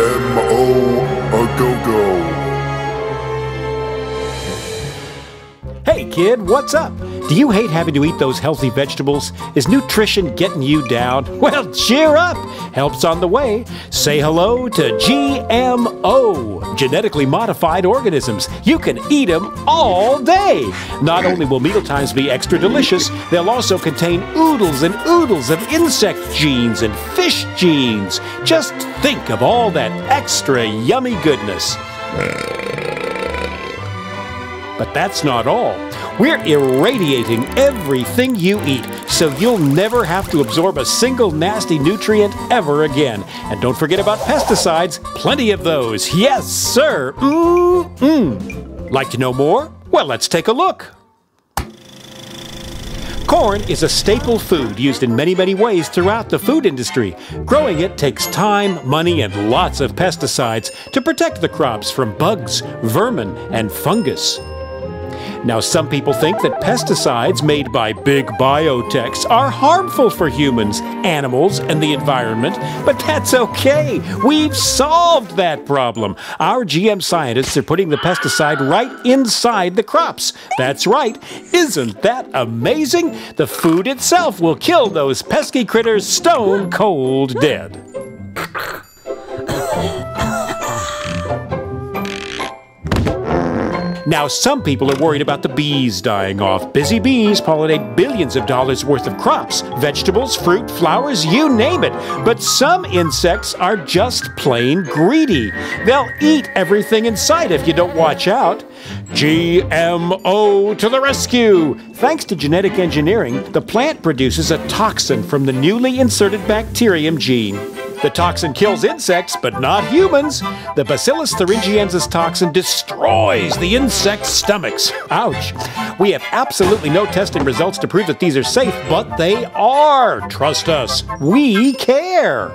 GMO a go-go. Hey kid, what's up? Do you hate having to eat those healthy vegetables? Is nutrition getting you down? Well, cheer up! Help's on the way. Say hello to GMO, genetically modified organisms. You can eat them all day. Not only will mealtimes be extra delicious, they'll also contain oodles and oodles of insect genes and fish genes. Just think of all that extra yummy goodness. But that's not all. We're irradiating everything you eat, so you'll never have to absorb a single nasty nutrient ever again. And don't forget about pesticides, plenty of those. Yes, sir. Like to know more? Well, let's take a look. Corn is a staple food used in many, many ways throughout the food industry. Growing it takes time, money, and lots of pesticides to protect the crops from bugs, vermin, and fungus. Now, some people think that pesticides made by big biotechs are harmful for humans, animals, and the environment, but that's okay. We've solved that problem. Our GM scientists are putting the pesticide right inside the crops. That's right. Isn't that amazing? The food itself will kill those pesky critters stone cold dead. Now, some people are worried about the bees dying off. Busy bees pollinate billions of dollars worth of crops, vegetables, fruit, flowers, you name it. But some insects are just plain greedy. They'll eat everything in sight if you don't watch out. GMO to the rescue! Thanks to genetic engineering, the plant produces a toxin from the newly inserted bacterium gene. The toxin kills insects, but not humans. The Bacillus thuringiensis toxin destroys the insects' stomachs. Ouch. We have absolutely no testing results to prove that these are safe, but they are. Trust us. We care.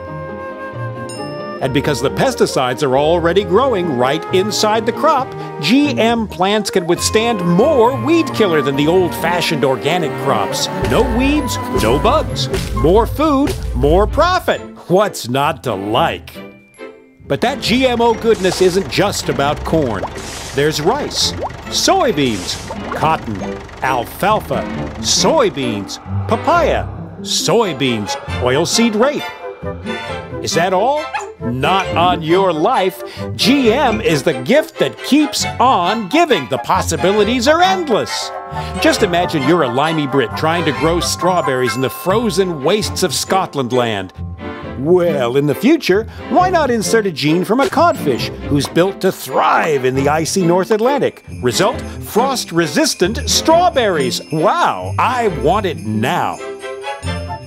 And because the pesticides are already growing right inside the crop, GM plants can withstand more weed killer than the old-fashioned organic crops. No weeds, no bugs. More food, more profit. What's not to like? But that GMO goodness isn't just about corn. There's rice, soybeans, cotton, alfalfa, soybeans, papaya, soybeans, oilseed rape. Is that all? Not on your life. GM is the gift that keeps on giving. The possibilities are endless. Just imagine you're a limey Brit trying to grow strawberries in the frozen wastes of Scotland land. Well, in the future, why not insert a gene from a codfish who's built to thrive in the icy North Atlantic? Result, frost-resistant strawberries. Wow, I want it now.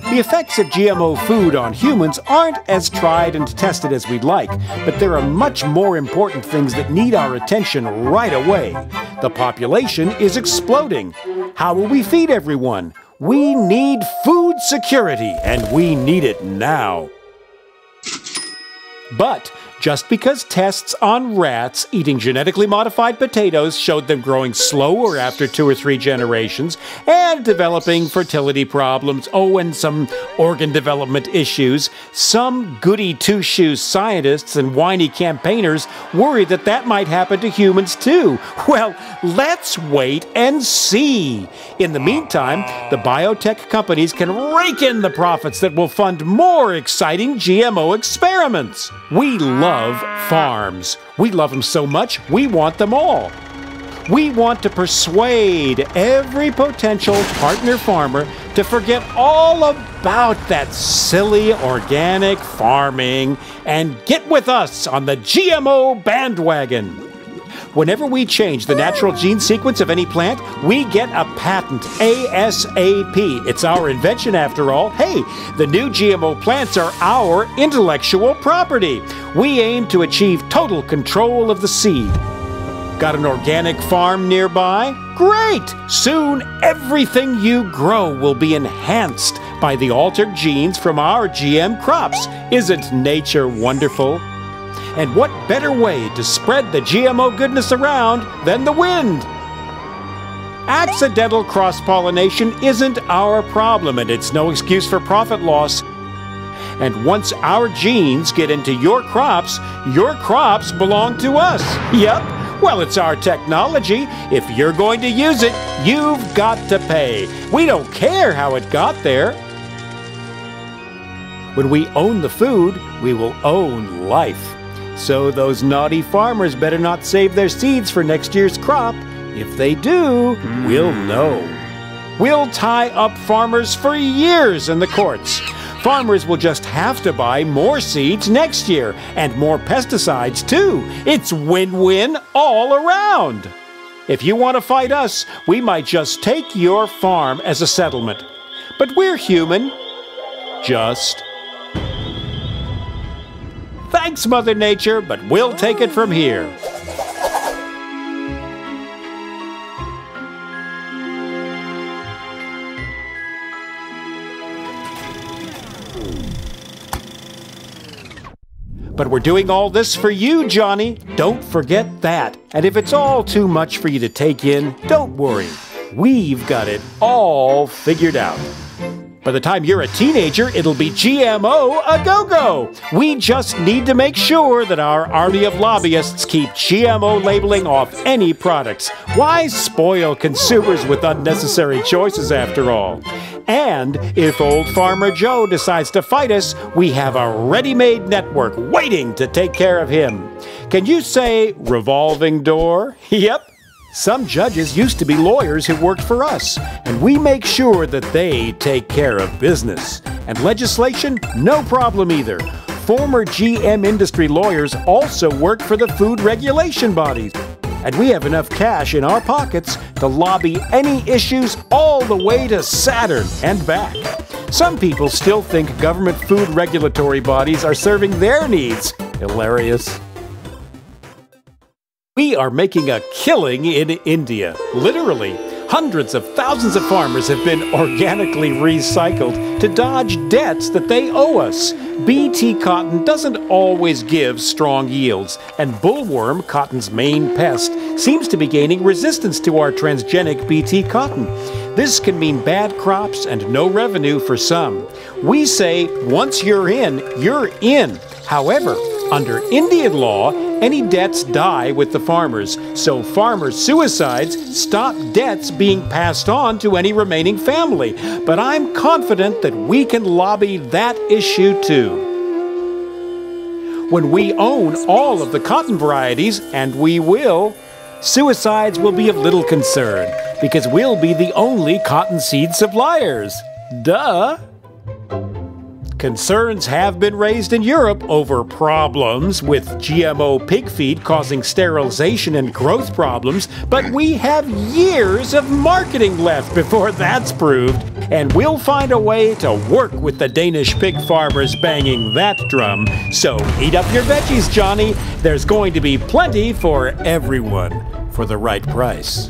The effects of GMO food on humans aren't as tried and tested as we'd like, but there are much more important things that need our attention right away. The population is exploding. How will we feed everyone? We need food security, and we need it now. But just because tests on rats eating genetically modified potatoes showed them growing slower after 2 or 3 generations and developing fertility problems, and some organ development issues, some goody two-shoes scientists and whiny campaigners worry that that might happen to humans too. Well, let's wait and see. In the meantime, the biotech companies can rake in the profits that will fund more exciting GMO experiments. We love farms. We love them so much, we want them all. We want to persuade every potential partner farmer to forget all about that silly organic farming and get with us on the GMO bandwagon. Whenever we change the natural gene sequence of any plant, we get a patent ASAP. It's our invention after all. Hey, the new GMO plants are our intellectual property. We aim to achieve total control of the seed. Got an organic farm nearby? Great! Soon everything you grow will be enhanced by the altered genes from our GM crops. Isn't nature wonderful? And what better way to spread the GMO goodness around than the wind? Accidental cross-pollination isn't our problem, and it's no excuse for profit loss. And once our genes get into your crops belong to us. Yep. Well, it's our technology. If you're going to use it, you've got to pay. We don't care how it got there. When we own the food, we will own life. So those naughty farmers better not save their seeds for next year's crop. If they do, we'll know. We'll tie up farmers for years in the courts. Farmers will just have to buy more seeds next year, and more pesticides too. It's win-win all around. If you want to fight us, we might just take your farm as a settlement. But we're human. Just. Thanks, Mother Nature, but we'll take it from here. But we're doing all this for you, Johnny. Don't forget that. And if it's all too much for you to take in, don't worry. We've got it all figured out. By the time you're a teenager, it'll be GMO a go-go. We just need to make sure that our army of lobbyists keep GMO labeling off any products. Why spoil consumers with unnecessary choices after all? And if old Farmer Joe decides to fight us, we have a ready-made network waiting to take care of him. Can you say revolving door? Yep. Some judges used to be lawyers who worked for us, and we make sure that they take care of business. And legislation, no problem either. Former GM industry lawyers also work for the food regulation bodies. And we have enough cash in our pockets to lobby any issues all the way to Saturn and back. Some people still think government food regulatory bodies are serving their needs. Hilarious. We are making a killing in India. Literally, hundreds of thousands of farmers have been organically recycled to dodge debts that they owe us. BT cotton doesn't always give strong yields, and bollworm, cotton's main pest, seems to be gaining resistance to our transgenic BT cotton. This can mean bad crops and no revenue for some. We say, once you're in, you're in. However, under Indian law, any debts die with the farmers, so farmer suicides stop debts being passed on to any remaining family. But I'm confident that we can lobby that issue too. When we own all of the cotton varieties, and we will, suicides will be of little concern, because we'll be the only cottonseed suppliers. Duh! Concerns have been raised in Europe over problems with GMO pig feed causing sterilization and growth problems, but we have years of marketing left before that's proved, and we'll find a way to work with the Danish pig farmers banging that drum. So eat up your veggies, Johnny. There's going to be plenty for everyone for the right price.